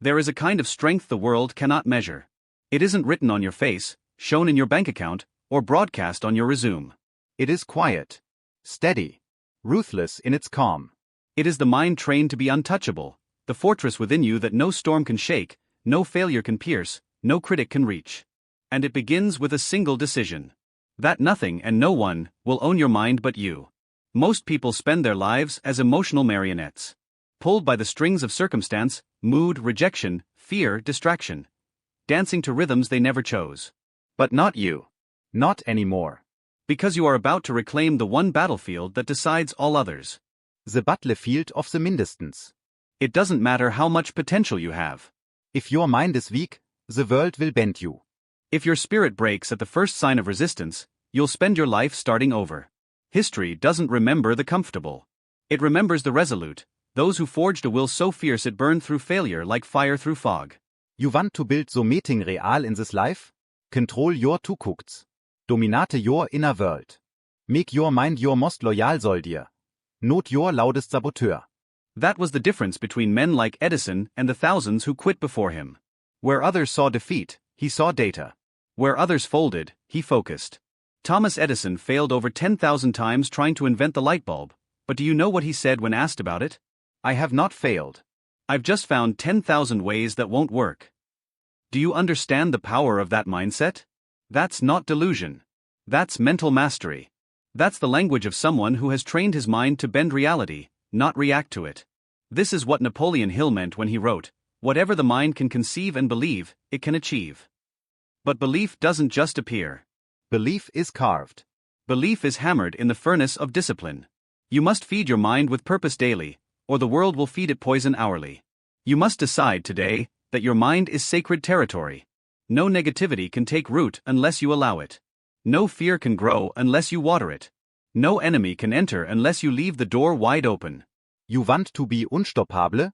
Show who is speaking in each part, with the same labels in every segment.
Speaker 1: There is a kind of strength the world cannot measure. It isn't written on your face, shown in your bank account, or broadcast on your resume.
Speaker 2: It is quiet, steady, ruthless in its calm.
Speaker 1: It is the mind trained to be untouchable, the fortress within you that no storm can shake, no failure can pierce, no critic can reach. And it begins with a single decision. That nothing and no one will own your mind but you. Most people spend their lives as emotional marionettes, pulled by the strings of circumstance, mood, rejection, fear, distraction, dancing to rhythms they never chose.
Speaker 2: But not you. Not anymore.
Speaker 1: Because you are about to reclaim the one battlefield that decides all others.
Speaker 2: The battlefield of the mindestens.
Speaker 1: It doesn't matter how much potential you have.
Speaker 2: If your mind is weak, the world will bend you.
Speaker 1: If your spirit breaks at the first sign of resistance, you'll spend your life starting over. History doesn't remember the comfortable. It remembers the resolute, those who forged a will so fierce it burned through failure like fire through fog.
Speaker 2: You want to build so meeting real in this life? Control your Zukunft. Dominate your inner world. Make your mind your most loyal soldier. Not your loudest saboteur.
Speaker 1: That was the difference between men like Edison and the thousands who quit before him. Where others saw defeat, he saw data. Where others folded, he focused. Thomas Edison failed over 10,000 times trying to invent the light bulb, but do you know what he said when asked about it?
Speaker 2: I have not failed.
Speaker 1: I've just found 10,000 ways that won't work. Do you understand the power of that mindset? That's not delusion. That's mental mastery. That's the language of someone who has trained his mind to bend reality, not react to it. This is what Napoleon Hill meant when he wrote, "Whatever the mind can conceive and believe, it can achieve." But belief doesn't just appear.
Speaker 2: Belief is carved.
Speaker 1: Belief is hammered in the furnace of discipline. You must feed your mind with purpose daily, or the world will feed it poison hourly. You must decide today that your mind is sacred territory. No negativity can take root unless you allow it. No fear can grow unless you water it. No enemy can enter unless you leave the door wide open.
Speaker 2: You want to be unstoppable?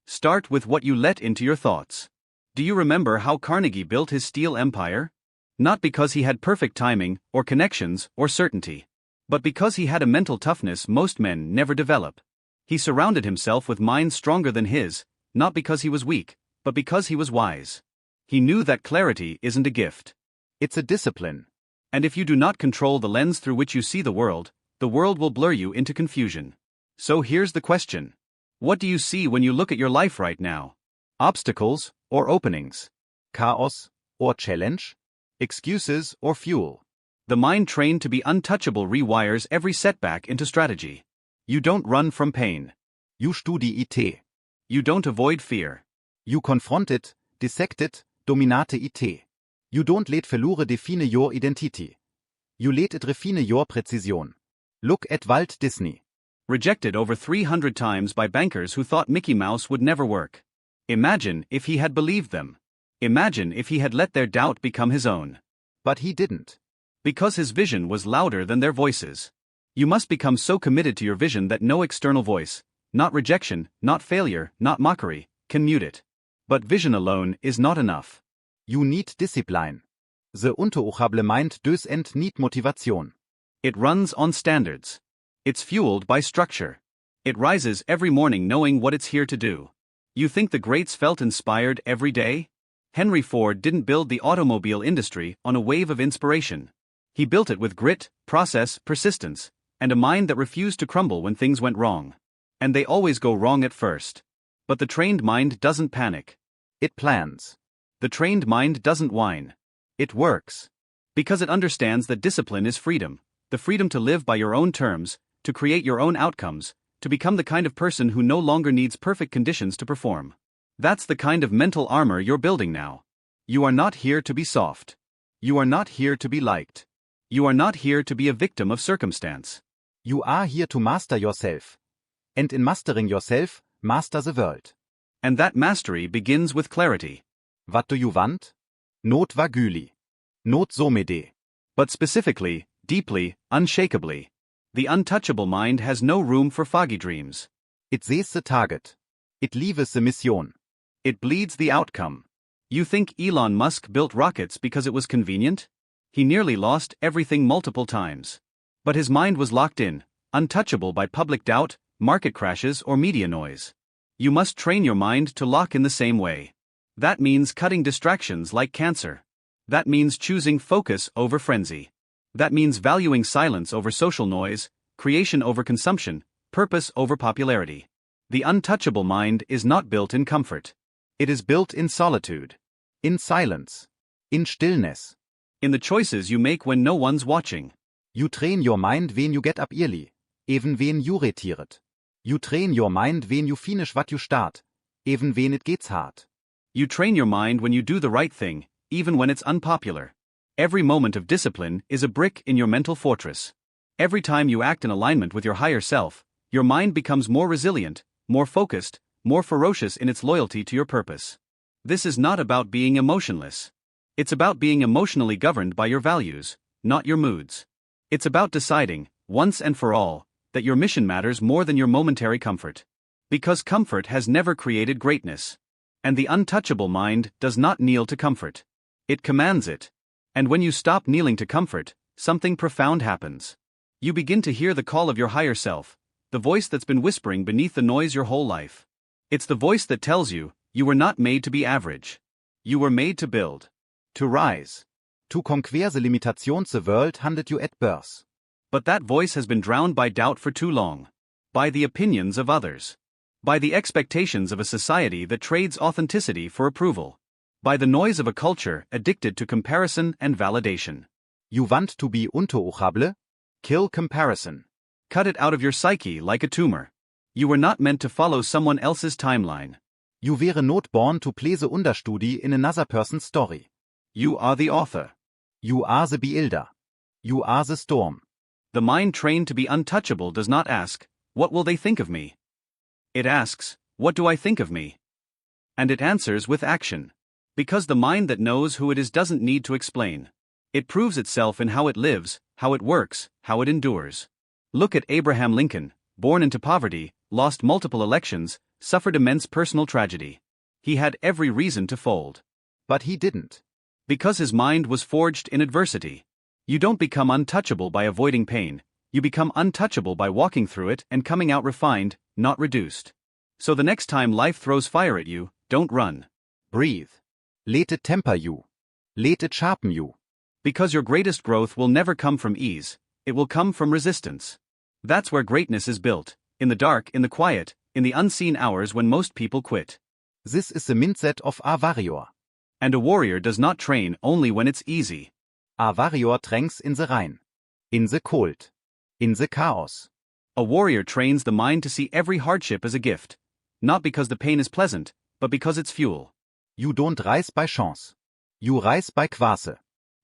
Speaker 1: Start with what you let into your thoughts. Do you remember how Carnegie built his steel empire? Not because he had perfect timing, or connections, or certainty, but because he had a mental toughness most men never develop. He surrounded himself with minds stronger than his, not because he was weak, but because he was wise. He knew that clarity isn't a gift.
Speaker 2: It's a discipline.
Speaker 1: And if you do not control the lens through which you see the world will blur you into confusion. So here's the question. What do you see when you look at your life right now? Obstacles or openings?
Speaker 2: Chaos or challenge? Excuses or fuel?
Speaker 1: The mind trained to be untouchable rewires every setback into strategy. You don't run from pain.
Speaker 2: You studi it.
Speaker 1: You don't avoid fear.
Speaker 2: You confront it, dissect it, dominate it. You don't let failure define your identity. You let it refine your precision. Look at Walt Disney.
Speaker 1: Rejected over 300 times by bankers who thought Mickey Mouse would never work. Imagine if he had believed them. Imagine if he had let their doubt become his own.
Speaker 2: But he didn't.
Speaker 1: Because his vision was louder than their voices. You must become so committed to your vision that no external voice, not rejection, not failure, not mockery, can mute it. But vision alone is not enough.
Speaker 2: You need discipline. The untouchable mind doesn't need motivation.
Speaker 1: It runs on standards. It's fueled by structure. It rises every morning knowing what it's here to do. You think the greats felt inspired every day? Henry Ford didn't build the automobile industry on a wave of inspiration. He built it with grit, process, persistence, and a mind that refused to crumble when things went wrong. And they always go wrong at first. But the trained mind doesn't panic.
Speaker 2: It plans.
Speaker 1: The trained mind doesn't whine. It works. Because it understands that discipline is freedom, the freedom to live by your own terms, to create your own outcomes, to become the kind of person who no longer needs perfect conditions to perform. That's the kind of mental armor you're building now. You are not here to be soft. You are not here to be liked. You are not here to be a victim of circumstance.
Speaker 2: You are here to master yourself. And in mastering yourself, master the world.
Speaker 1: And that mastery begins with clarity.
Speaker 2: What do you want? Not vaguli. Not somede.
Speaker 1: But specifically, deeply, unshakably. The untouchable mind has no room for foggy dreams.
Speaker 2: It sees the target. It leaves the mission.
Speaker 1: It bleeds the outcome. You think Elon Musk built rockets because it was convenient? He nearly lost everything multiple times. But his mind was locked in, untouchable by public doubt, market crashes, or media noise. You must train your mind to lock in the same way. That means cutting distractions like cancer. That means choosing focus over frenzy. That means valuing silence over social noise, creation over consumption, purpose over popularity. The untouchable mind is not built in comfort.
Speaker 2: It is built in solitude, in silence, in stillness.
Speaker 1: In the choices you make when no one's watching.
Speaker 2: You train your mind wen you get up early, even wen you retiret. You train your mind wen you finish what you start, even wen it gets hard.
Speaker 1: You train your mind when you do the right thing, even when it's unpopular. Every moment of discipline is a brick in your mental fortress. Every time you act in alignment with your higher self, your mind becomes more resilient, more focused, more ferocious in its loyalty to your purpose. This is not about being emotionless. It's about being emotionally governed by your values, not your moods. It's about deciding, once and for all, that your mission matters more than your momentary comfort. Because comfort has never created greatness. And the untouchable mind does not kneel to comfort. It commands it. And when you stop kneeling to comfort, something profound happens. You begin to hear the call of your higher self, the voice that's been whispering beneath the noise your whole life. It's the voice that tells you, you were not made to be average. You were made to build.
Speaker 2: To rise. To conquer the limitations the world handed you at birth.
Speaker 1: But that voice has been drowned by doubt for too long. By the opinions of others. By the expectations of a society that trades authenticity for approval. By the noise of a culture addicted to comparison and validation.
Speaker 2: You want to be untouchable? Kill comparison.
Speaker 1: Cut it out of your psyche like a tumor. You were not meant to follow someone else's timeline.
Speaker 2: You were not born to play the understudy in another person's story.
Speaker 1: You are the author.
Speaker 2: You are the builder. You are the storm.
Speaker 1: The mind trained to be untouchable does not ask, what will they think of me? It asks, what do I think of me? And it answers with action. Because the mind that knows who it is doesn't need to explain. It proves itself in how it lives, how it works, how it endures. Look at Abraham Lincoln, born into poverty, lost multiple elections, suffered immense personal tragedy. He had every reason to fold.
Speaker 2: But he didn't.
Speaker 1: Because his mind was forged in adversity. You don't become untouchable by avoiding pain, you become untouchable by walking through it and coming out refined, not reduced. So the next time life throws fire at you, don't run.
Speaker 2: Breathe. Let it temper you. Let it sharpen you.
Speaker 1: Because your greatest growth will never come from ease, it will come from resistance. That's where greatness is built, in the dark, in the quiet, in the unseen hours when most people quit.
Speaker 2: This is the mindset of a warrior.
Speaker 1: And a warrior does not train only when it's easy.
Speaker 2: A warrior trains in the rain. In the cold. In the chaos.
Speaker 1: A warrior trains the mind to see every hardship as a gift. Not because the pain is pleasant, but because it's fuel.
Speaker 2: You don't rise by chance. You rise by quase.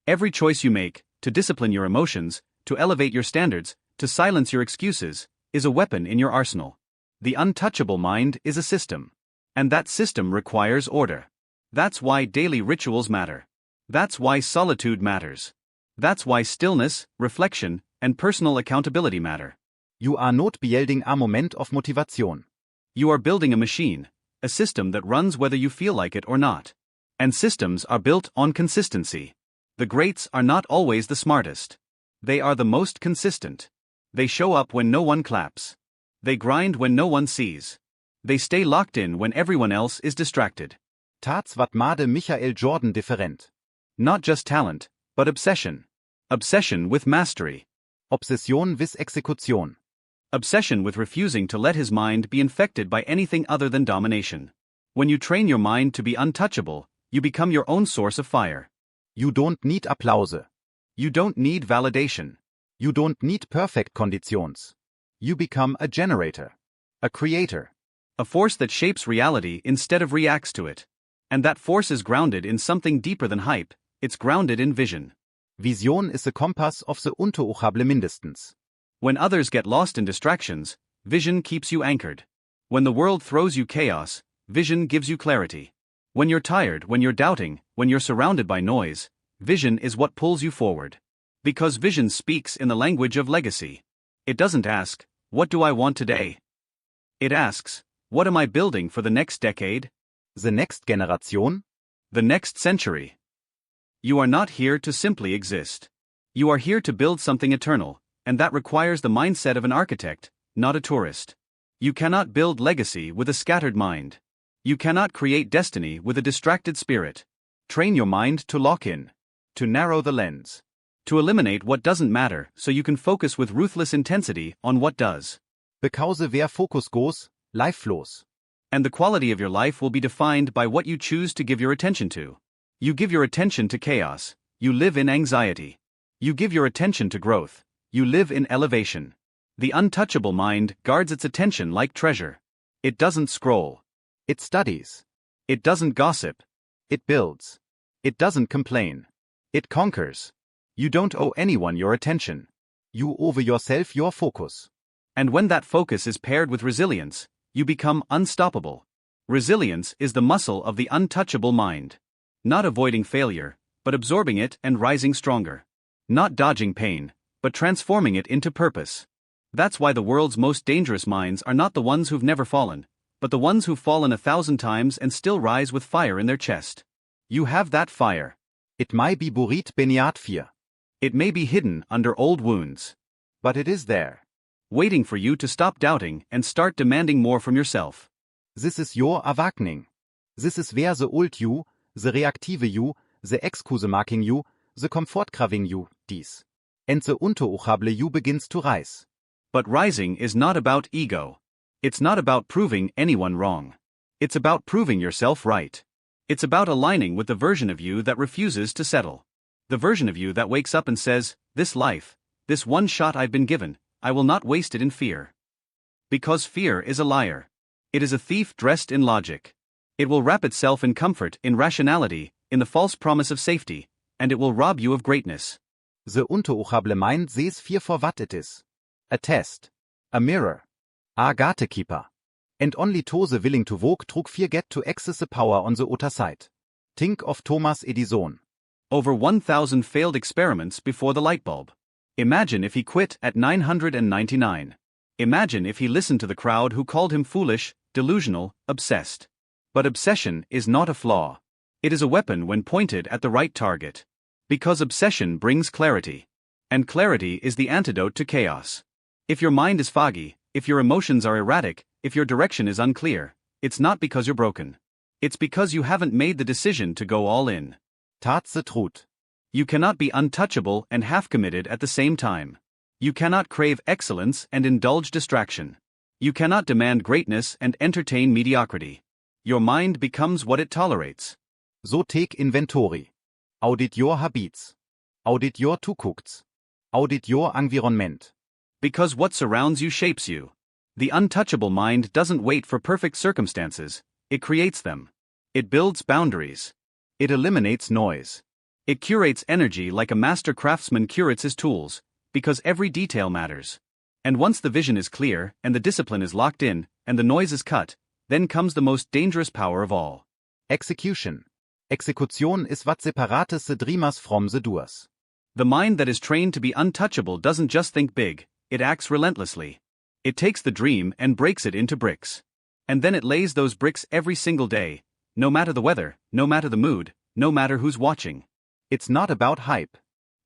Speaker 1: Every choice you make, to discipline your emotions, to elevate your standards, to silence your excuses, is a weapon in your arsenal. The untouchable mind is a system. And that system requires order. That's why daily rituals matter. That's why solitude matters. That's why stillness, reflection, and personal accountability matter.
Speaker 2: You are not building a moment of motivation.
Speaker 1: You are building a machine, a system that runs whether you feel like it or not. And systems are built on consistency. The greats are not always the smartest. They are the most consistent. They show up when no one claps. They grind when no one sees. They stay locked in when everyone else is distracted.
Speaker 2: Tats wat made Michael Jordan different.
Speaker 1: Not just talent, but obsession. Obsession with mastery.
Speaker 2: Obsession with execution.
Speaker 1: Obsession with refusing to let his mind be infected by anything other than domination. When you train your mind to be untouchable, you become your own source of fire.
Speaker 2: You don't need applause.
Speaker 1: You don't need validation.
Speaker 2: You don't need perfect conditions. You become a generator. A creator.
Speaker 1: A force that shapes reality instead of reacts to it. And that force is grounded in something deeper than hype, it's grounded in vision.
Speaker 2: Vision is the compass of the untouchable mindestens.
Speaker 1: When others get lost in distractions, vision keeps you anchored. When the world throws you chaos, vision gives you clarity. When you're tired, when you're doubting, when you're surrounded by noise, vision is what pulls you forward. Because vision speaks in the language of legacy. It doesn't ask, what do I want today? It asks, what am I building for the next decade?
Speaker 2: The next generation?
Speaker 1: The next century. You are not here to simply exist. You are here to build something eternal, and that requires the mindset of an architect, not a tourist. You cannot build legacy with a scattered mind. You cannot create destiny with a distracted spirit. Train your mind to lock in, to narrow the lens, to eliminate what doesn't matter so you can focus with ruthless intensity on what does.
Speaker 2: Because where focus goes, life flows.
Speaker 1: And the quality of your life will be defined by what you choose to give your attention to. You give your attention to chaos, you live in anxiety. You give your attention to growth, you live in elevation. The untouchable mind guards its attention like treasure. It doesn't scroll.
Speaker 2: It studies.
Speaker 1: It doesn't gossip.
Speaker 2: It builds. It doesn't complain. It conquers. You don't owe anyone your attention. You owe yourself your focus.
Speaker 1: And when that focus is paired with resilience, you become unstoppable. Resilience is the muscle of the untouchable mind. Not avoiding failure, but absorbing it and rising stronger. Not dodging pain, but transforming it into purpose. That's why the world's most dangerous minds are not the ones who've never fallen, but the ones who've fallen 1,000 times and still rise with fire in their chest. You have that fire.
Speaker 2: It might be buried beneath fear.
Speaker 1: It may be hidden under old wounds.
Speaker 2: But it is there.
Speaker 1: Waiting for you to stop doubting and start demanding more from yourself.
Speaker 2: This is your awakening. This is where the old you, the reactive you, the excuse-making you, the comfort-craving you, dies. And the untouchable you begins to rise.
Speaker 1: But rising is not about ego. It's not about proving anyone wrong. It's about proving yourself right. It's about aligning with the version of you that refuses to settle. The version of you that wakes up and says, this life, this one shot I've been given, I will not waste it in fear. Because fear is a liar. It is a thief dressed in logic. It will wrap itself in comfort, in rationality, in the false promise of safety, and it will rob you of greatness.
Speaker 2: The untouchable mind sees fear for what it is. A test. A mirror. A gatekeeper. And only those willing to walk through fear get to access the power on the other side. Think of Thomas Edison.
Speaker 1: Over 1,000 failed experiments before the light bulb. Imagine if he quit at 999. Imagine if he listened to the crowd who called him foolish, delusional, obsessed. But obsession is not a flaw. It is a weapon when pointed at the right target. Because obsession brings clarity. And clarity is the antidote to chaos. If your mind is foggy, if your emotions are erratic, if your direction is unclear, it's not because you're broken. It's because you haven't made the decision to go all in.
Speaker 2: That's the truth.
Speaker 1: You cannot be untouchable and half-committed at the same time. You cannot crave excellence and indulge distraction. You cannot demand greatness and entertain mediocrity. Your mind becomes what it tolerates.
Speaker 2: So take inventory. Audit your habits. Audit your Zukunft. Audit your environment.
Speaker 1: Because what surrounds you shapes you. The untouchable mind doesn't wait for perfect circumstances, it creates them. It builds boundaries. It eliminates noise. It curates energy like a master craftsman curates his tools, because every detail matters. And once the vision is clear, and the discipline is locked in, and the noise is cut, then comes the most dangerous power of all.
Speaker 2: Execution. Execution is what separates the dreamers from the doers.
Speaker 1: The mind that is trained to be untouchable doesn't just think big, it acts relentlessly. It takes the dream and breaks it into bricks. And then it lays those bricks every single day, no matter the weather, no matter the mood, no matter who's watching.
Speaker 2: It's not about hype.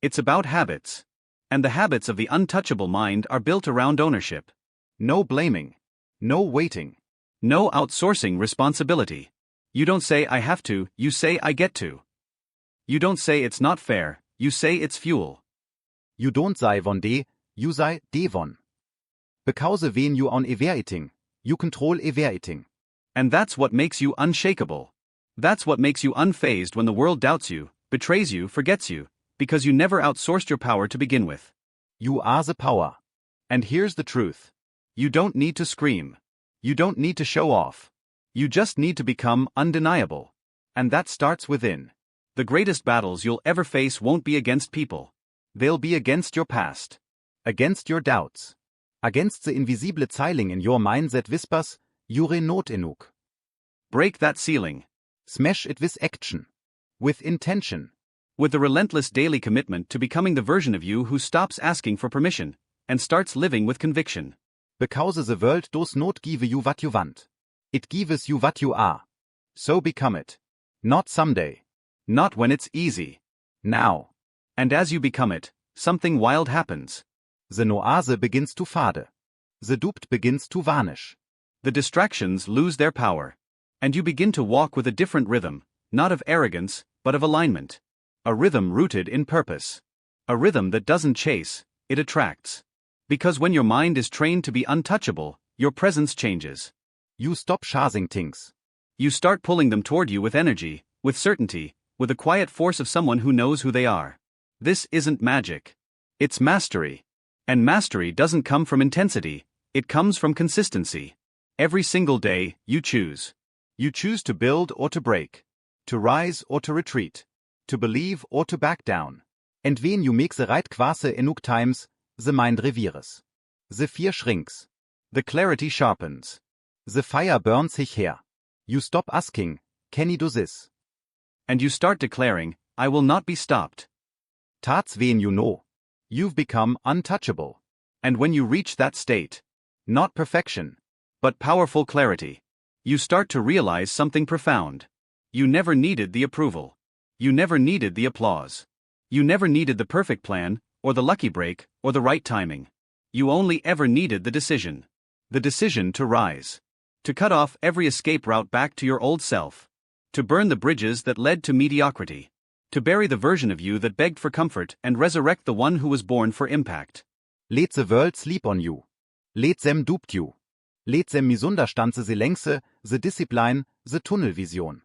Speaker 1: It's about habits. And the habits of the untouchable mind are built around ownership.
Speaker 2: No blaming. No waiting.
Speaker 1: No outsourcing responsibility. You don't say I have to, you say I get to. You don't say it's not fair, you say it's fuel.
Speaker 2: You don't say one day, you say day one. Because when you own everything, you control everything.
Speaker 1: And that's what makes you unshakable. That's what makes you unfazed when the world doubts you, betrays you, forgets you, because you never outsourced your power to begin with.
Speaker 2: You are the power.
Speaker 1: And here's the truth. You don't need to scream. You don't need to show off. You just need to become undeniable. And that starts within. The greatest battles you'll ever face won't be against people. They'll be against your past.
Speaker 2: Against your doubts. Against the invisible ceiling in your mind that whispers, you're not enough.
Speaker 1: Break that ceiling.
Speaker 2: Smash it with action. With intention.
Speaker 1: With the relentless daily commitment to becoming the version of you who stops asking for permission, and starts living with conviction.
Speaker 2: Because the world does not give you what you want. It gives you what you are. So become it. Not someday.
Speaker 1: Not when it's easy. Now. And as you become it, something wild happens.
Speaker 2: The noise begins to fade. The doubt begins to vanish.
Speaker 1: The distractions lose their power. And you begin to walk with a different rhythm, not of arrogance, but of alignment. A rhythm rooted in purpose. A rhythm that doesn't chase, it attracts. Because when your mind is trained to be untouchable, your presence changes.
Speaker 2: You stop chasing things.
Speaker 1: You start pulling them toward you with energy, with certainty, with the quiet force of someone who knows who they are. This isn't magic. It's mastery. And mastery doesn't come from intensity, it comes from consistency. Every single day, you choose.
Speaker 2: You choose to build or to break. To rise or to retreat. To believe or to back down. And when you make the right quase enough times, the mind reveres. The fear shrinks.
Speaker 1: The clarity sharpens.
Speaker 2: The fire burns sich her. You stop asking, can he do this?
Speaker 1: And you start declaring, I will not be stopped.
Speaker 2: That's when you know. You've become untouchable.
Speaker 1: And when you reach that state, not perfection, but powerful clarity, you start to realize something profound. You never needed the approval. You never needed the applause. You never needed the perfect plan, or the lucky break, or the right timing. You only ever needed the decision. The decision to rise. To cut off every escape route back to your old self. To burn the bridges that led to mediocrity. To bury the version of you that begged for comfort and resurrect the one who was born for impact.
Speaker 2: Let the world sleep on you. Let them dupe you. Let them misunderstandse the lengse, the discipline, the tunnel vision.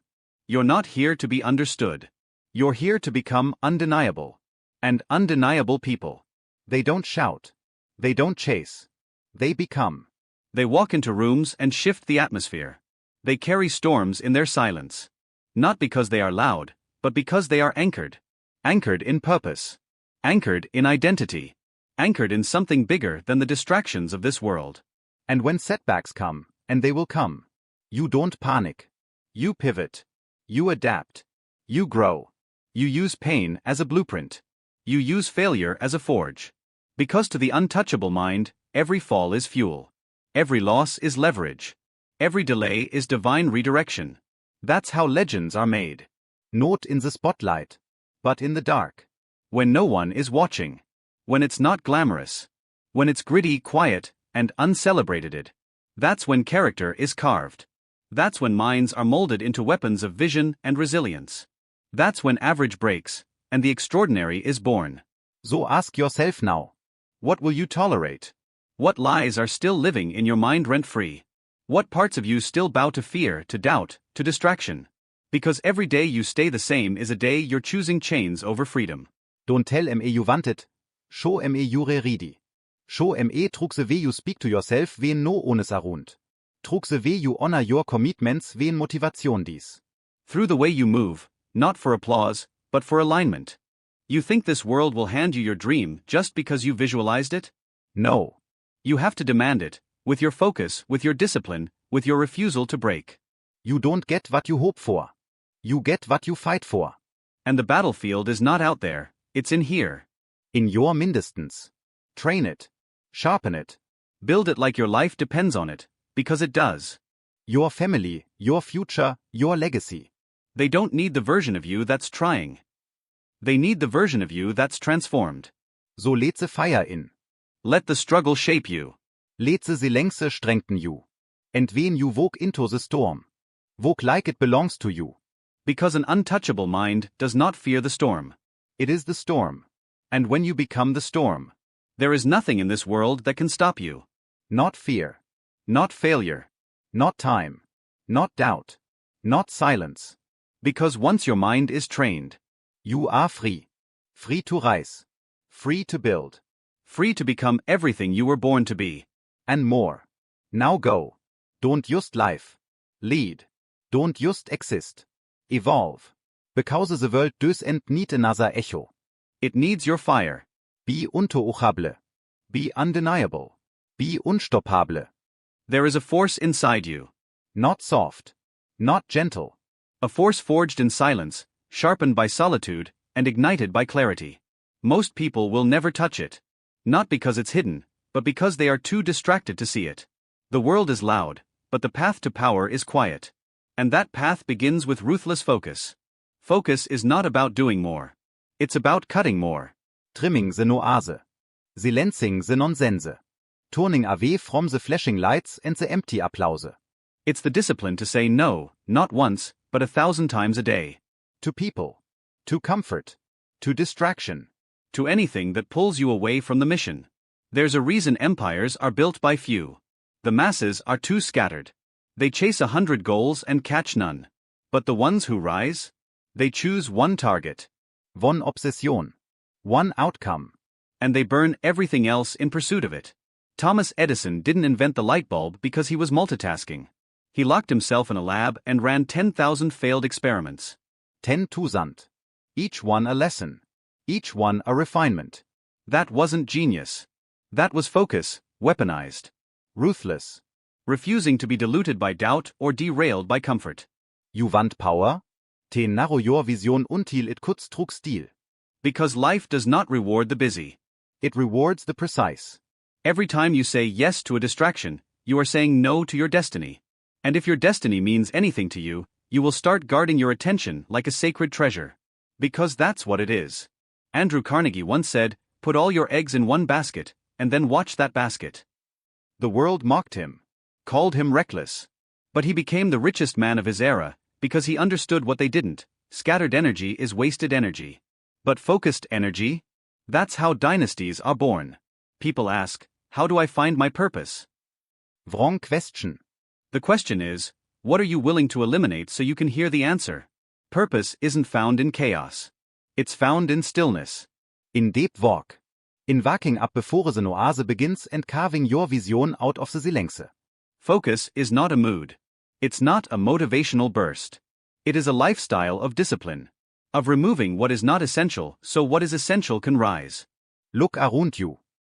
Speaker 1: You're not here to be understood. You're here to become undeniable. And undeniable people.
Speaker 2: They don't shout. They don't chase. They become.
Speaker 1: They walk into rooms and shift the atmosphere. They carry storms in their silence. Not because they are loud, but because they are anchored. Anchored in purpose. Anchored in identity. Anchored in something bigger than the distractions of this world.
Speaker 2: And when setbacks come, and they will come, you don't panic. You pivot. You adapt. You grow. You use pain as a blueprint. You use failure as a forge. Because to the untouchable mind, every fall is fuel. Every loss is leverage. Every delay is divine redirection. That's how legends are made. Not in the spotlight, but in the dark.
Speaker 1: When no one is watching. When it's not glamorous. When it's gritty, quiet, and uncelebrated. That's when character is carved. That's when minds are molded into weapons of vision and resilience. That's when average breaks, and the extraordinary is born.
Speaker 2: So ask yourself now.
Speaker 1: What will you tolerate? What lies are still living in your mind rent-free? What parts of you still bow to fear, to doubt, to distraction? Because every day you stay the same is a day you're choosing chains over freedom.
Speaker 2: Don't tell me you want it. Show me you ready. Show me trug the way you speak to yourself wen no ohnes arund. Trug the way you honor your commitments wen motivation dies.
Speaker 1: Through the way you move, not for applause, but for alignment. You think this world will hand you your dream just because you visualized it?
Speaker 2: No.
Speaker 1: You have to demand it, with your focus, with your discipline, with your refusal to break.
Speaker 2: You don't get what you hope for. You get what you fight for.
Speaker 1: And the battlefield is not out there, it's in here.
Speaker 2: In your mindestens. Train it. Sharpen it.
Speaker 1: Build it like your life depends on it, because it does.
Speaker 2: Your family, your future, your legacy.
Speaker 1: They don't need the version of you that's trying. They need the version of you that's transformed.
Speaker 2: So let the fire in.
Speaker 1: Let the struggle shape you.
Speaker 2: Let the lengse strengthen you. And when you walk into the storm. Walk like it belongs to you.
Speaker 1: Because an untouchable mind does not fear the storm.
Speaker 2: It is the storm.
Speaker 1: And when you become the storm, there is nothing in this world that can stop you.
Speaker 2: Not fear.
Speaker 1: Not failure.
Speaker 2: Not time. Not doubt. Not silence.
Speaker 1: Because once your mind is trained,
Speaker 2: you are free. Free to rise. Free to build.
Speaker 1: Free to become everything you were born to be.
Speaker 2: And more. Now go. Don't just live. Lead. Don't just exist. Evolve. Because the world doesn't need another echo.
Speaker 1: It needs your fire.
Speaker 2: Be untouchable. Be undeniable. Be unstoppable.
Speaker 1: There is a force inside you.
Speaker 2: Not soft. Not gentle.
Speaker 1: A force forged in silence, sharpened by solitude, and ignited by clarity. Most people will never touch it. Not because it's hidden, but because they are too distracted to see it. The world is loud, but the path to power is quiet. And that path begins with ruthless focus. Focus is not about doing more. It's about cutting more.
Speaker 2: Trimming the noise. Silencing the nonsense. Turning away from the flashing lights and the empty applause.
Speaker 1: It's the discipline to say no, not once, but 1,000 times a day.
Speaker 2: To people. To comfort. To distraction.
Speaker 1: To anything that pulls you away from the mission. There's a reason empires are built by few. The masses are too scattered. They chase 100 goals and catch none. But the ones who rise? They choose one target.
Speaker 2: One obsession. One outcome.
Speaker 1: And they burn everything else in pursuit of it. Thomas Edison didn't invent the light bulb because he was multitasking. He locked himself in a lab and ran 10,000 failed experiments.
Speaker 2: 10,000. Each one a lesson. Each one a refinement.
Speaker 1: That wasn't genius. That was focus, weaponized.
Speaker 2: Ruthless.
Speaker 1: Refusing to be diluted by doubt or derailed by comfort.
Speaker 2: You want power? Te narrow vision until it cuts trug stil.
Speaker 1: Because life does not reward the busy.
Speaker 2: It rewards the precise.
Speaker 1: Every time you say yes to a distraction, you are saying no to your destiny. And if your destiny means anything to you, you will start guarding your attention like a sacred treasure. Because that's what it is. Andrew Carnegie once said, "Put all your eggs in one basket, and then watch that basket."
Speaker 2: The world mocked him.
Speaker 1: Called him reckless. But he became the richest man of his era, because he understood what they didn't. Scattered energy is wasted energy. But focused energy? That's how dynasties are born. People ask, how do I find my purpose?
Speaker 2: Wrong question.
Speaker 1: The question is, what are you willing to eliminate so you can hear the answer? Purpose isn't found in chaos. It's found in stillness.
Speaker 2: In deep walk. In waking up before the oase begins and carving your vision out of the silence.
Speaker 1: Focus is not a mood. It's not a motivational burst. It is a lifestyle of discipline. Of removing what is not essential so what is essential can rise.
Speaker 2: Look around you.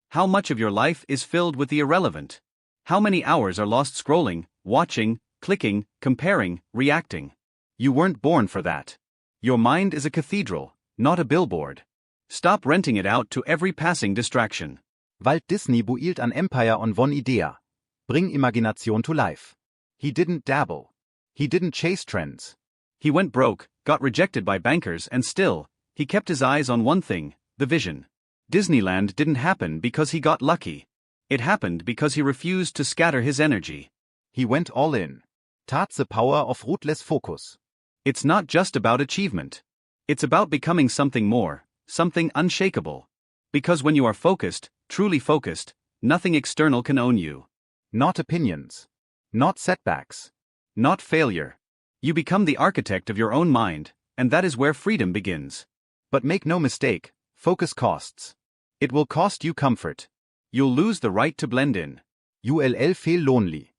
Speaker 1: How much of your life is filled with the irrelevant? How many hours are lost scrolling, watching, clicking, comparing, reacting? You weren't born for that. Your mind is a cathedral, not a billboard. Stop renting it out to every passing distraction.
Speaker 2: Walt Disney built an empire on one idea. Bring imagination to life. He didn't dabble. He didn't chase trends.
Speaker 1: He went broke, got rejected by bankers, and still, he kept his eyes on one thing, the vision. Disneyland didn't happen because he got lucky. It happened because he refused to scatter his energy.
Speaker 2: He went all in. That's the power of ruthless focus.
Speaker 1: It's not just about achievement. It's about becoming something more, something unshakable. Because when you are focused, truly focused, nothing external can own you.
Speaker 2: Not opinions. Not setbacks.
Speaker 1: Not failure. You become the architect of your own mind, and that is where freedom begins. But make no mistake, focus costs. It will cost you comfort. You'll lose the right to blend in.
Speaker 2: ULL feel lonely.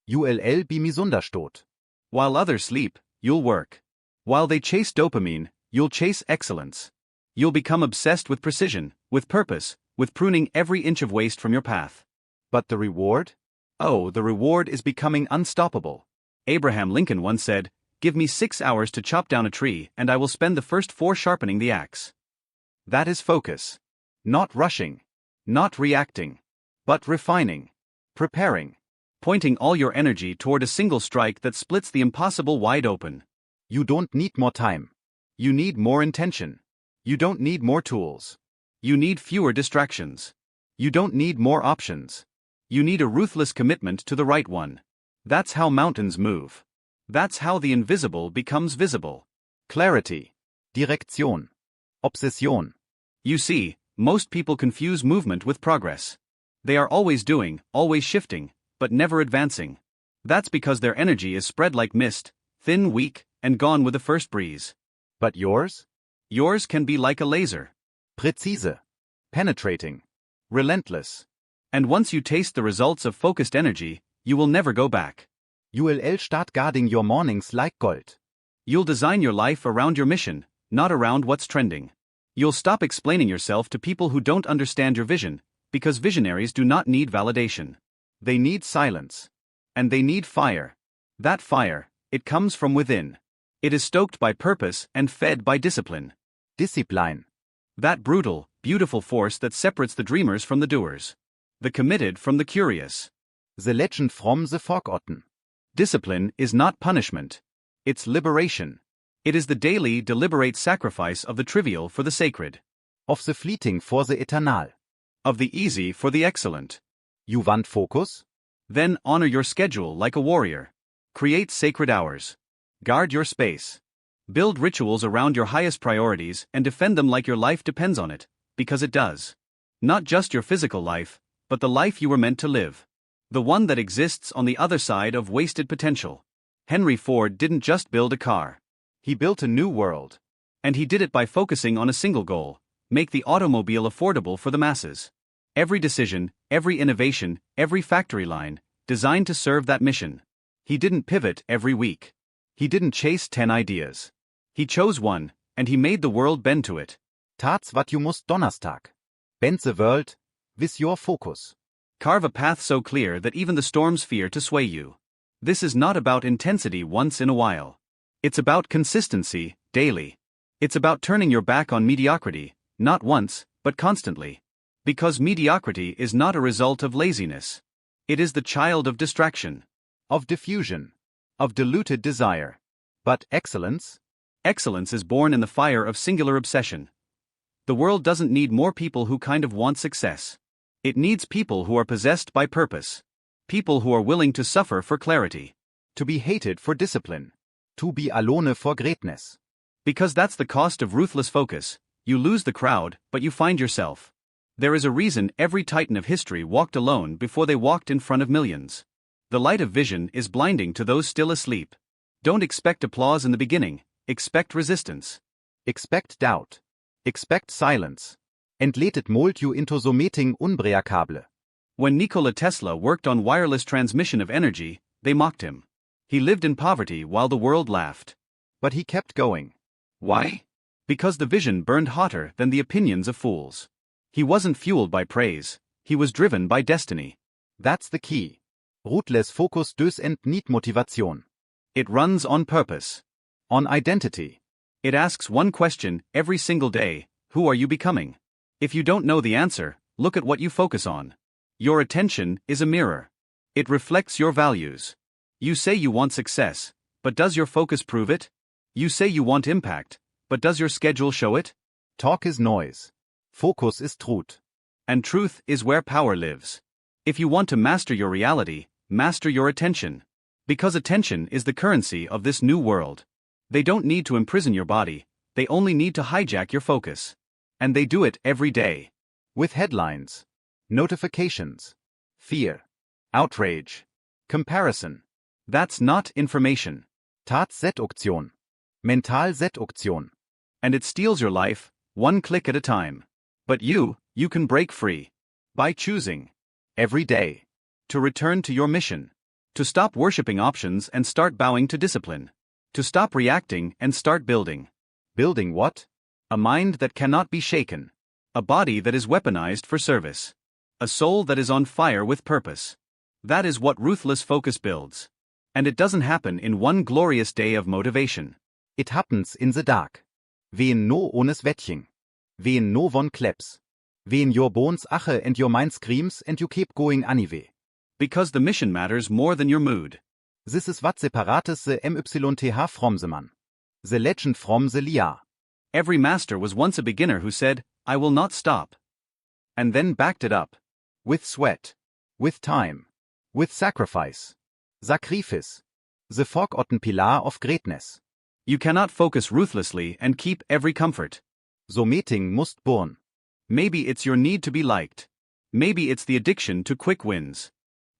Speaker 2: ULL be misunderstood.
Speaker 1: While others sleep, you'll work. While they chase dopamine, you'll chase excellence. You'll become obsessed with precision, with purpose, with pruning every inch of waste from your path.
Speaker 2: But the reward?
Speaker 1: Oh, the reward is becoming unstoppable. Abraham Lincoln once said, "Give me 6 hours to chop down a tree and I will spend the first 4 sharpening the axe." That is focus. Not rushing. Not reacting. But refining. Preparing. Pointing all your energy toward a single strike that splits the impossible wide open.
Speaker 2: You don't need more time.
Speaker 1: You need more intention. You don't need more tools. You need fewer distractions. You don't need more options. You need a ruthless commitment to the right one. That's how mountains move. That's how the invisible becomes visible. Clarity.
Speaker 2: Direction. Obsession.
Speaker 1: You see, most people confuse movement with progress. They are always doing, always shifting, but never advancing. That's because their energy is spread like mist, thin, weak, and gone with the first breeze.
Speaker 2: But yours?
Speaker 1: Yours can be like a laser.
Speaker 2: Präzise. Penetrating.
Speaker 1: Relentless. And once you taste the results of focused energy, you will never go back.
Speaker 2: ULL start guarding your mornings like gold.
Speaker 1: You'll design your life around your mission, not around what's trending. You'll stop explaining yourself to people who don't understand your vision, because visionaries do not need validation. They need silence. And they need fire. That fire, it comes from within. It is stoked by purpose and fed by discipline.
Speaker 2: Discipline.
Speaker 1: That brutal, beautiful force that separates the dreamers from the doers. The committed from the curious.
Speaker 2: The legend from the forgotten.
Speaker 1: Discipline is not punishment. It's liberation. It is the daily, deliberate sacrifice of the trivial for the sacred.
Speaker 2: Of the fleeting for the eternal.
Speaker 1: Of the easy for the excellent.
Speaker 2: You want focus?
Speaker 1: Then honor your schedule like a warrior. Create sacred hours. Guard your space. Build rituals around your highest priorities and defend them like your life depends on it, because it does. Not just your physical life, but the life you were meant to live. The one that exists on the other side of wasted potential. Henry Ford didn't just build a car.
Speaker 2: He built a new world.
Speaker 1: And he did it by focusing on a single goal: make the automobile affordable for the masses. Every decision, every innovation, every factory line, designed to serve that mission. He didn't pivot every week. He didn't chase 10 ideas. He chose one, and he made the world bend to it.
Speaker 2: Tats wat you must Donnerstag. Bend the world, with your focus.
Speaker 1: Carve a path so clear that even the storms fear to sway you. This is not about intensity once in a while. It's about consistency, daily. It's about turning your back on mediocrity, not once, but constantly. Because mediocrity is not a result of laziness. It is the child of distraction.
Speaker 2: Of diffusion. Of diluted desire. But excellence?
Speaker 1: Excellence is born in the fire of singular obsession. The world doesn't need more people who kind of want success. It needs people who are possessed by purpose. People who are willing to suffer for clarity.
Speaker 2: To be hated for discipline. To be alone for greatness.
Speaker 1: Because that's the cost of ruthless focus. You lose the crowd, but you find yourself. There is a reason every titan of history walked alone before they walked in front of millions. The light of vision is blinding to those still asleep. Don't expect applause in the beginning, expect resistance.
Speaker 2: Expect doubt. Expect silence. And let it mold you into so meeting unbreakable.
Speaker 1: When Nikola Tesla worked on wireless transmission of energy, they mocked him. He lived in poverty while the world laughed.
Speaker 2: But he kept going.
Speaker 1: Why? Because the vision burned hotter than the opinions of fools. He wasn't fueled by praise, he was driven by destiny.
Speaker 2: That's the key. Ruthless focus dus and need motivation.
Speaker 1: It runs on purpose.
Speaker 2: On identity.
Speaker 1: It asks one question every single day: who are you becoming? If you don't know the answer, look at what you focus on. Your attention is a mirror. It reflects your values. You say you want success, but does your focus prove it? You say you want impact, but does your schedule show it?
Speaker 2: Talk is noise. Focus is truth.
Speaker 1: And truth is where power lives. If you want to master your reality, master your attention. Because attention is the currency of this new world. They don't need to imprison your body, they only need to hijack your focus. And they do it every day.
Speaker 2: With headlines. Notifications. Fear. Outrage. Comparison.
Speaker 1: That's not information.
Speaker 2: Tatsätoktion. Mentalsätoktion.
Speaker 1: And it steals your life, one click at a time. But you can break free. By choosing.
Speaker 2: Every day.
Speaker 1: To return to your mission. To stop worshipping options and start bowing to discipline. To stop reacting and start building.
Speaker 2: Building what?
Speaker 1: A mind that cannot be shaken. A body that is weaponized for service. A soul that is on fire with purpose. That is what ruthless focus builds. And it doesn't happen in one glorious day of motivation.
Speaker 2: It happens in the dark. Wen no ohnes Wettchen. Wen no von kleps. Wen your bones ache and your mind screams and you keep going anyway.
Speaker 1: Because the mission matters more than your mood.
Speaker 2: This is what separates the MYTH from the man. The legend from the Lia.
Speaker 1: Every master was once a beginner who said, "I will not stop." And then backed it up.
Speaker 2: With sweat. With time. With sacrifice. Sacrifice. The forgotten pillar of greatness.
Speaker 1: You cannot focus ruthlessly and keep every comfort.
Speaker 2: So meeting must burn.
Speaker 1: Maybe it's your need to be liked. Maybe it's the addiction to quick wins.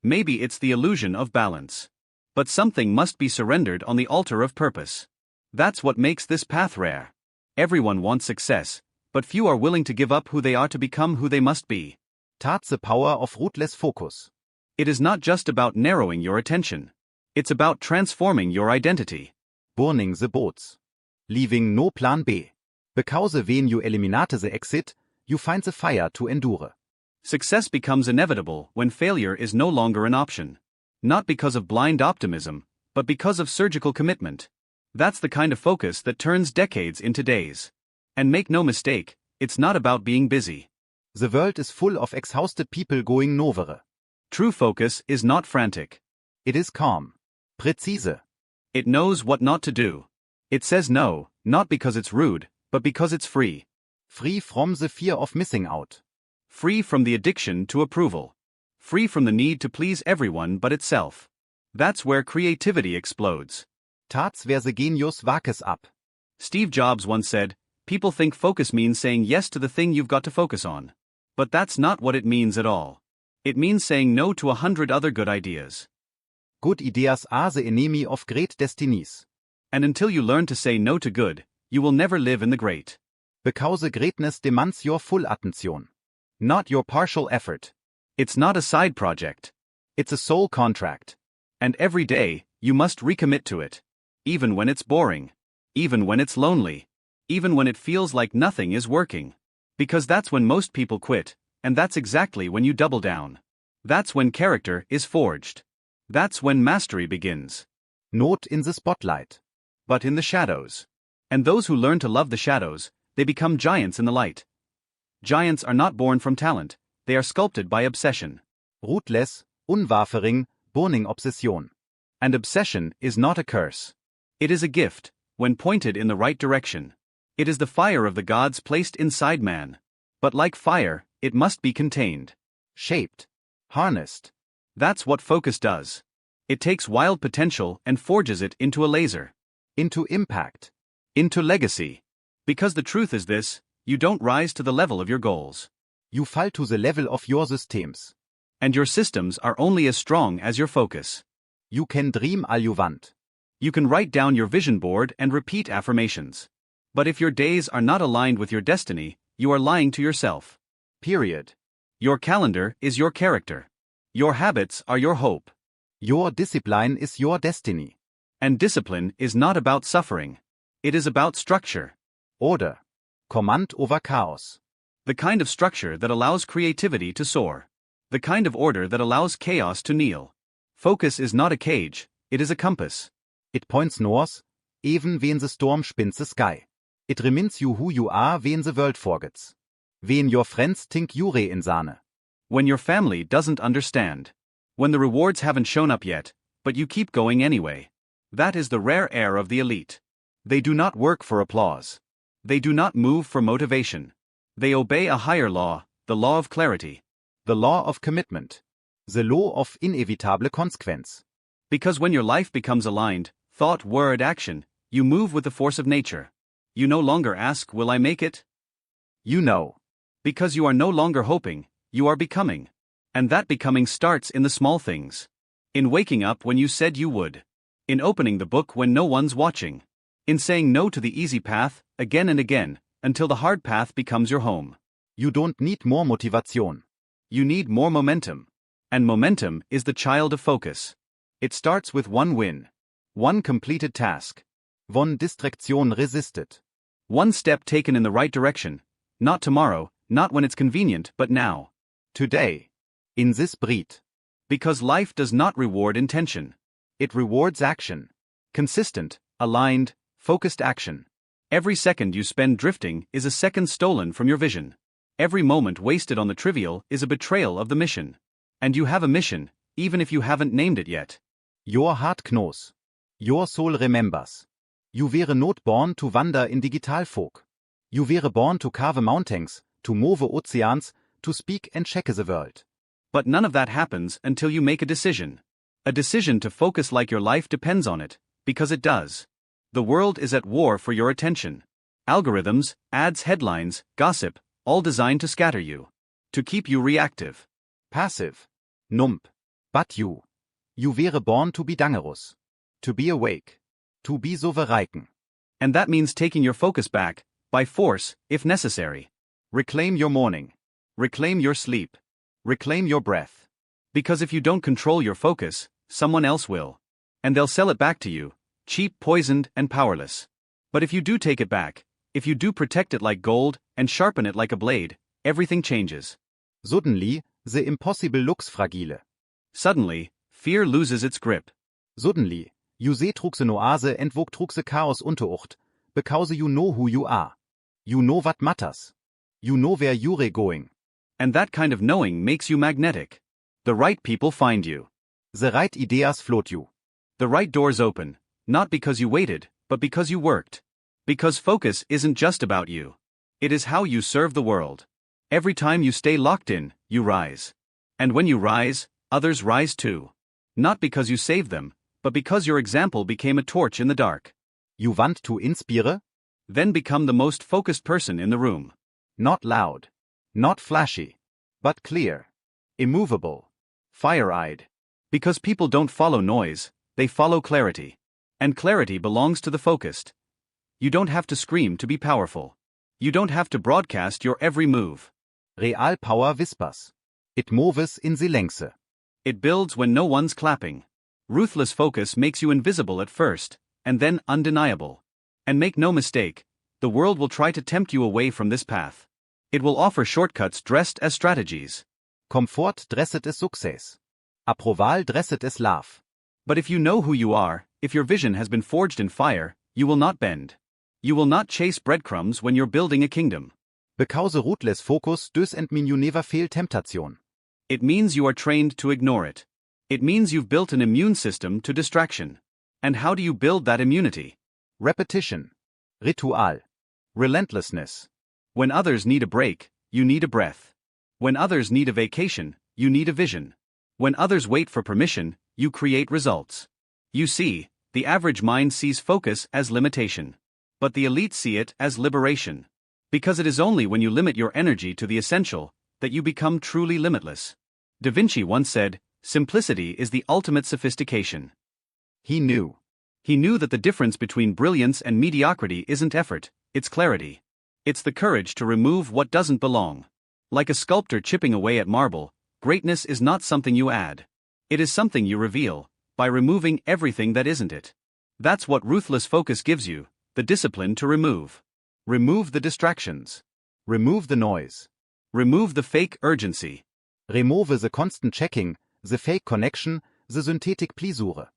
Speaker 1: Maybe it's the illusion of balance. But something must be surrendered on the altar of purpose. That's what makes this path rare. Everyone wants success, but few are willing to give up who they are to become who they must be.
Speaker 2: That's the power of ruthless focus.
Speaker 1: It is not just about narrowing your attention. It's about transforming your identity.
Speaker 2: Burning the boats. Leaving no plan B. Because when you eliminate the exit, you find the fire to endure.
Speaker 1: Success becomes inevitable when failure is no longer an option. Not because of blind optimism, but because of surgical commitment. That's the kind of focus that turns decades into days. And make no mistake, it's not about being busy.
Speaker 2: The world is full of exhausted people going nowhere.
Speaker 1: True focus is not frantic.
Speaker 2: It is calm. Präzise.
Speaker 1: It knows what not to do. It says no, not because it's rude, but because it's free.
Speaker 2: Free from the fear of missing out.
Speaker 1: Free from the addiction to approval. Free from the need to please everyone but itself. That's where creativity explodes.
Speaker 2: Tats verse genius vaces ab.
Speaker 1: Steve Jobs once said, "People think focus means saying yes to the thing you've got to focus on. But that's not what it means at all. It means saying no to 100 other good ideas."
Speaker 2: Good ideas are the enemy of great destinies.
Speaker 1: And until you learn to say no to good, you will never live in the great.
Speaker 2: Because greatness demands your full attention.
Speaker 1: Not your partial effort. It's not a side project.
Speaker 2: It's a soul contract.
Speaker 1: And every day, you must recommit to it. Even when it's boring. Even when it's lonely. Even when it feels like nothing is working. Because that's when most people quit, and that's exactly when you double down. That's when character is forged. That's when mastery begins.
Speaker 2: Not in the spotlight,
Speaker 1: but in the shadows. And those who learn to love the shadows, they become giants in the light. Giants are not born from talent, they are sculpted by obsession.
Speaker 2: Ruthless, unwavering, burning obsession.
Speaker 1: And obsession is not a curse. It is a gift, when pointed in the right direction. It is the fire of the gods placed inside man. But like fire, it must be contained.
Speaker 2: Shaped. Harnessed.
Speaker 1: That's what focus does. It takes wild potential and forges it into a laser.
Speaker 2: Into impact.
Speaker 1: Into legacy. Because the truth is this, you don't rise to the level of your goals.
Speaker 2: You fall to the level of your systems.
Speaker 1: And your systems are only as strong as your focus.
Speaker 2: You can dream all you want.
Speaker 1: You can write down your vision board and repeat affirmations. But if your days are not aligned with your destiny, you are lying to yourself.
Speaker 2: Period.
Speaker 1: Your calendar is your character. Your habits are your hope.
Speaker 2: Your discipline is your destiny.
Speaker 1: And discipline is not about suffering. It is about structure.
Speaker 2: Order. Command over chaos.
Speaker 1: The kind of structure that allows creativity to soar. The kind of order that allows chaos to kneel. Focus is not a cage, it is a compass.
Speaker 2: It points north, even when the storm spins the sky. It reminds you who you are when the world forgets. When your friends think you're insane.
Speaker 1: When your family doesn't understand. When the rewards haven't shown up yet, but you keep going anyway. That is the rare air of the elite. They do not work for applause. They do not move for motivation. They obey a higher law, the law of clarity.
Speaker 2: The law of commitment. The law of inevitable consequence.
Speaker 1: Because when your life becomes aligned, thought, word, action, you move with the force of nature. You no longer ask, will I make it?
Speaker 2: You know.
Speaker 1: Because you are no longer hoping, you are becoming. And that becoming starts in the small things. In waking up when you said you would. In opening the book when no one's watching. In saying no to the easy path, again and again, until the hard path becomes your home.
Speaker 2: You don't need more motivation.
Speaker 1: You need more momentum. And momentum is the child of focus. It starts with one win. One completed task.
Speaker 2: One distraction resisted.
Speaker 1: One step taken in the right direction. Not tomorrow, not when it's convenient, but now.
Speaker 2: Today. In this breed.
Speaker 1: Because life does not reward intention.
Speaker 2: It rewards action.
Speaker 1: Consistent, aligned, focused action. Every second you spend drifting is a second stolen from your vision. Every moment wasted on the trivial is a betrayal of the mission. And you have a mission, even if you haven't named it yet.
Speaker 2: Your heart knows. Your soul remembers. You were not born to wander in digital fog. You were born to carve mountains, to move oceans, to speak and check the world.
Speaker 1: But none of that happens until you make a decision. A decision to focus like your life depends on it, because it does. The world is at war for your attention. Algorithms, ads, headlines, gossip, all designed to scatter you. To keep you reactive.
Speaker 2: Passive. Numb. But you were born to be dangerous. To be awake. To be sovereign.
Speaker 1: And that means taking your focus back, by force, if necessary. Reclaim your morning. Reclaim your sleep. Reclaim your breath. Because if you don't control your focus, someone else will. And they'll sell it back to you, cheap, poisoned, and powerless. But if you do take it back, if you do protect it like gold, and sharpen it like a blade, everything changes.
Speaker 2: Suddenly, the impossible looks fragile.
Speaker 1: Suddenly, fear loses its grip.
Speaker 2: Suddenly, you see through the noise and walk through the chaos unterucht, because you know who you are. You know what matters. You know where you're going.
Speaker 1: And that kind of knowing makes you magnetic. The right people find you.
Speaker 2: The right ideas float you.
Speaker 1: The right doors open, not because you waited, but because you worked. Because focus isn't just about you. It is how you serve the world. Every time you stay locked in, you rise. And when you rise, others rise too. Not because you saved them, but because your example became a torch in the dark.
Speaker 2: You want to inspire?
Speaker 1: Then become the most focused person in the room.
Speaker 2: Not loud. Not flashy. But clear. Immovable. Fire-eyed.
Speaker 1: Because people don't follow noise, they follow clarity. And clarity belongs to the focused. You don't have to scream to be powerful. You don't have to broadcast your every move.
Speaker 2: Real power whispers. It moves in silence.
Speaker 1: It builds when no one's clapping. Ruthless focus makes you invisible at first, and then undeniable. And make no mistake, the world will try to tempt you away from this path. It will offer shortcuts dressed as strategies.
Speaker 2: Comfort dressed as success. Approval dressed as love.
Speaker 1: But if you know who you are, if your vision has been forged in fire, you will not bend. You will not chase breadcrumbs when you're building a kingdom.
Speaker 2: Because ruthless focus does and mean you never fail temptation.
Speaker 1: It means you are trained to ignore it. It means you've built an immune system to distraction. And how do you build that immunity?
Speaker 2: Repetition. Ritual. Relentlessness.
Speaker 1: When others need a break, you need a breath. When others need a vacation, you need a vision. When others wait for permission, you create results. You see, the average mind sees focus as limitation. But the elite see it as liberation. Because it is only when you limit your energy to the essential that you become truly limitless. Da Vinci once said, "Simplicity is the ultimate sophistication."
Speaker 2: He knew.
Speaker 1: He knew that the difference between brilliance and mediocrity isn't effort, it's clarity. It's the courage to remove what doesn't belong. Like a sculptor chipping away at marble, greatness is not something you add. It is something you reveal, by removing everything that isn't it. That's what ruthless focus gives you, the discipline to remove. Remove the distractions.
Speaker 2: Remove the noise.
Speaker 1: Remove the fake urgency.
Speaker 2: Remove the constant checking, the fake connection, the synthetic pleasure.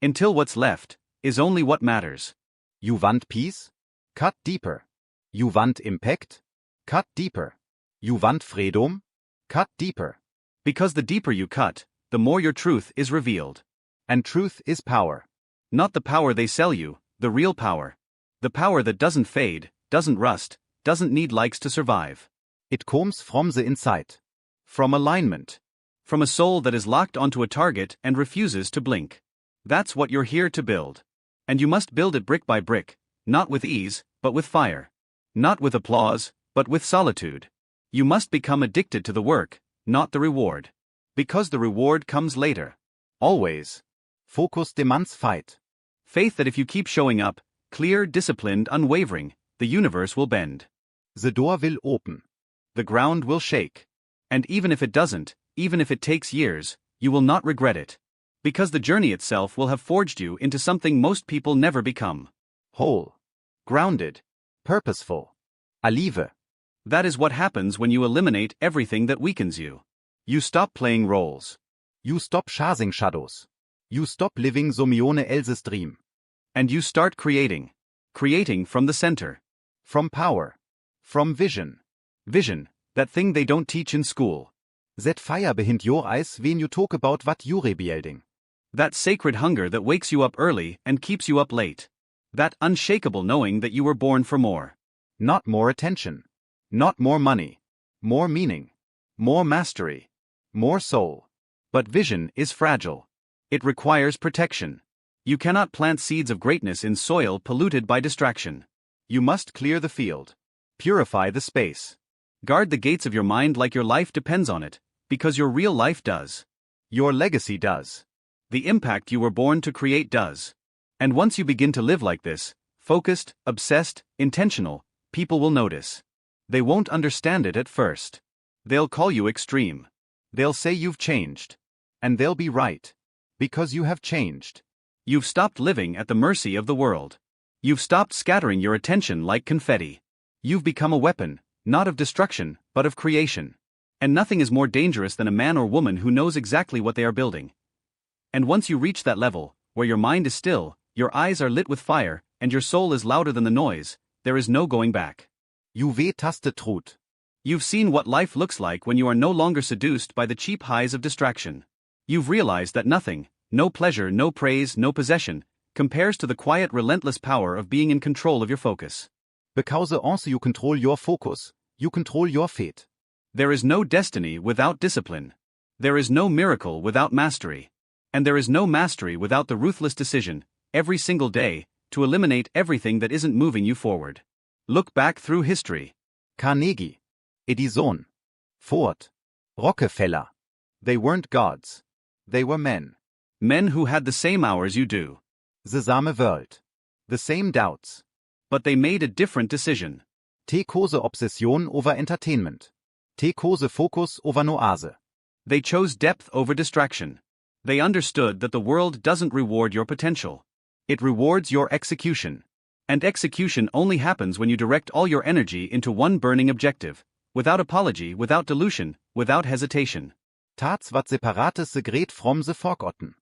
Speaker 1: Until what's left is only what matters.
Speaker 2: You want peace? Cut deeper. You want impact? Cut deeper. You want freedom? Cut deeper.
Speaker 1: Because the deeper you cut, the more your truth is revealed.
Speaker 2: And truth is power.
Speaker 1: Not the power they sell you, the real power. The power that doesn't fade, doesn't rust, doesn't need likes to survive.
Speaker 2: It comes from the inside.
Speaker 1: From alignment. From a soul that is locked onto a target and refuses to blink. That's what you're here to build. And you must build it brick by brick, not with ease, but with fire. Not with applause, but with solitude. You must become addicted to the work, not the reward. Because the reward comes later. Always.
Speaker 2: Focus demands fight.
Speaker 1: Faith that if you keep showing up, clear, disciplined, unwavering, the universe will bend.
Speaker 2: The door will open.
Speaker 1: The ground will shake. And even if it doesn't, even if it takes years, you will not regret it. Because the journey itself will have forged you into something most people never become.
Speaker 2: Whole.
Speaker 1: Grounded.
Speaker 2: Purposeful. Alive.
Speaker 1: That is what happens when you eliminate everything that weakens you. You stop playing roles.
Speaker 2: You stop chasing shadows. You stop living Somione Else's dream.
Speaker 1: And you start creating. Creating from the center.
Speaker 2: From power. From vision.
Speaker 1: Vision, that thing they don't teach in school.
Speaker 2: That fire behind your eyes when you talk about what you're rebuilding.
Speaker 1: That sacred hunger that wakes you up early and keeps you up late. That unshakable knowing that you were born for more.
Speaker 2: Not more attention. Not more money. More meaning.
Speaker 1: More mastery. More soul. But vision is fragile. It requires protection. You cannot plant seeds of greatness in soil polluted by distraction. You must clear the field. Purify the space. Guard the gates of your mind like your life depends on it, because your real life does. Your legacy does. The impact you were born to create does. And once you begin to live like this, focused, obsessed, intentional, people will notice. They won't understand it at first. They'll call you extreme. They'll say you've changed. And they'll be right. Because you have changed. You've stopped living at the mercy of the world. You've stopped scattering your attention like confetti. You've become a weapon, not of destruction, but of creation. And nothing is more dangerous than a man or woman who knows exactly what they are building. And once you reach that level, where your mind is still, your eyes are lit with fire, and your soul is louder than the noise, there is no going back.
Speaker 2: You wehtastet Truth.
Speaker 1: You've seen what life looks like when you are no longer seduced by the cheap highs of distraction. You've realized that nothing, no pleasure, no praise, no possession, compares to the quiet, relentless power of being in control of your focus.
Speaker 2: Because once you control your focus, you control your fate.
Speaker 1: There is no destiny without discipline. There is no miracle without mastery. And there is no mastery without the ruthless decision, every single day, to eliminate everything that isn't moving you forward. Look back through history.
Speaker 2: Carnegie, Edison, Ford, Rockefeller. They weren't gods. They were men.
Speaker 1: Men who had the same hours you do.
Speaker 2: The same world. The same doubts.
Speaker 1: But they made a different decision.
Speaker 2: Te cause obsession over entertainment. Te cause focus over noase.
Speaker 1: They chose depth over distraction. They understood that the world doesn't reward your potential. It rewards your execution. And execution only happens when you direct all your energy into one burning objective, without apology, without dilution, without hesitation.
Speaker 2: Tats wat separates Segret from the forgotten.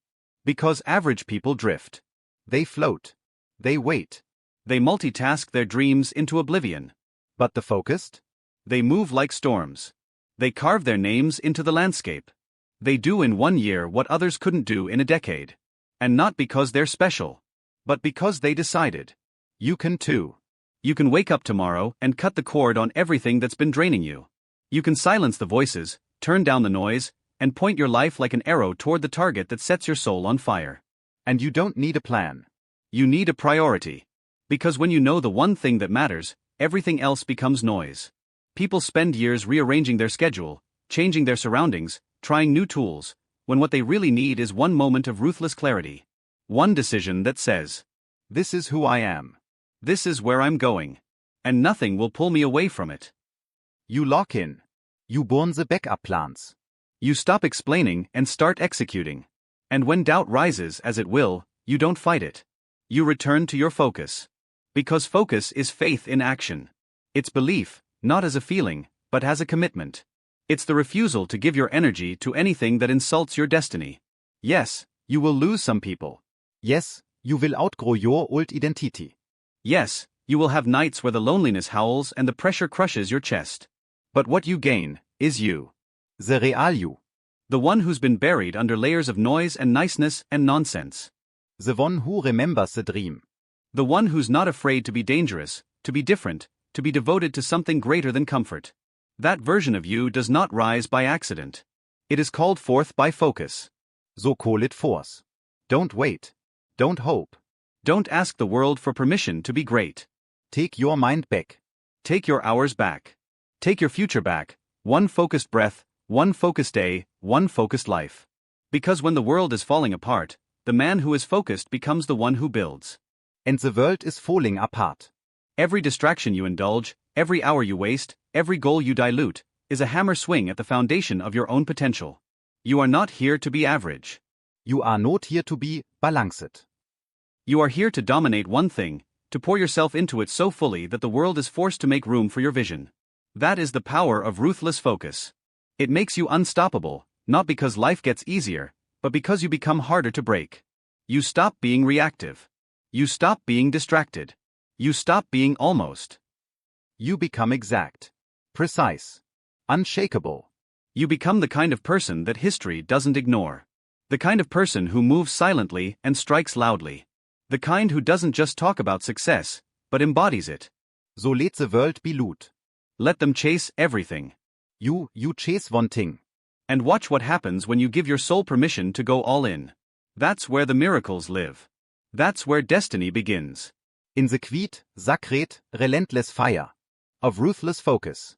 Speaker 1: Because average people drift.
Speaker 2: They float. They wait.
Speaker 1: They multitask their dreams into oblivion.
Speaker 2: But the focused?
Speaker 1: They move like storms. They carve their names into the landscape. They do in 1 year what others couldn't do in a decade. And not because they're special, but because they decided. You can too. You can wake up tomorrow and cut the cord on everything that's been draining you. You can silence the voices, turn down the noise, and point your life like an arrow toward the target that sets your soul on fire.
Speaker 2: And you don't need a plan.
Speaker 1: You need a priority. Because when you know the one thing that matters, everything else becomes noise. People spend years rearranging their schedule, changing their surroundings, trying new tools, when what they really need is one moment of ruthless clarity. One decision that says, "This is who I am. This is where I'm going. And nothing will pull me away from it."
Speaker 2: You lock in. You burn the backup plans.
Speaker 1: You stop explaining and start executing. And when doubt rises, as it will, you don't fight it. You return to your focus. Because focus is faith in action. It's belief, not as a feeling, but as a commitment. It's the refusal to give your energy to anything that insults your destiny. Yes, you will lose some people.
Speaker 2: Yes, you will outgrow your old identity.
Speaker 1: Yes, you will have nights where the loneliness howls and the pressure crushes your chest. But what you gain is you.
Speaker 2: The real you.
Speaker 1: The one who's been buried under layers of noise and niceness and nonsense.
Speaker 2: The one who remembers the dream.
Speaker 1: The one who's not afraid to be dangerous, to be different, to be devoted to something greater than comfort. That version of you does not rise by accident. It is called forth by focus.
Speaker 2: So call it force. Don't wait. Don't hope.
Speaker 1: Don't ask the world for permission to be great.
Speaker 2: Take your mind back.
Speaker 1: Take your hours back. Take your future back. One focused breath, one focused day, one focused life. Because when the world is falling apart, the man who is focused becomes the one who builds.
Speaker 2: And the world is falling apart.
Speaker 1: Every distraction you indulge, every hour you waste, every goal you dilute, is a hammer swing at the foundation of your own potential. You are not here to be average.
Speaker 2: You are not here to be balanced.
Speaker 1: You are here to dominate one thing, to pour yourself into it so fully that the world is forced to make room for your vision. That is the power of ruthless focus. It makes you unstoppable, not because life gets easier, but because you become harder to break. You stop being reactive. You stop being distracted. You stop being almost.
Speaker 2: You become exact, precise, unshakable.
Speaker 1: You become the kind of person that history doesn't ignore. The kind of person who moves silently and strikes loudly. The kind who doesn't just talk about success, but embodies it.
Speaker 2: So let the world be loot.
Speaker 1: Let them chase everything.
Speaker 2: You chase one thing.
Speaker 1: And watch what happens when you give your soul permission to go all in. That's where the miracles live. That's where destiny begins.
Speaker 2: In the quiet, sacred, relentless fire of ruthless focus.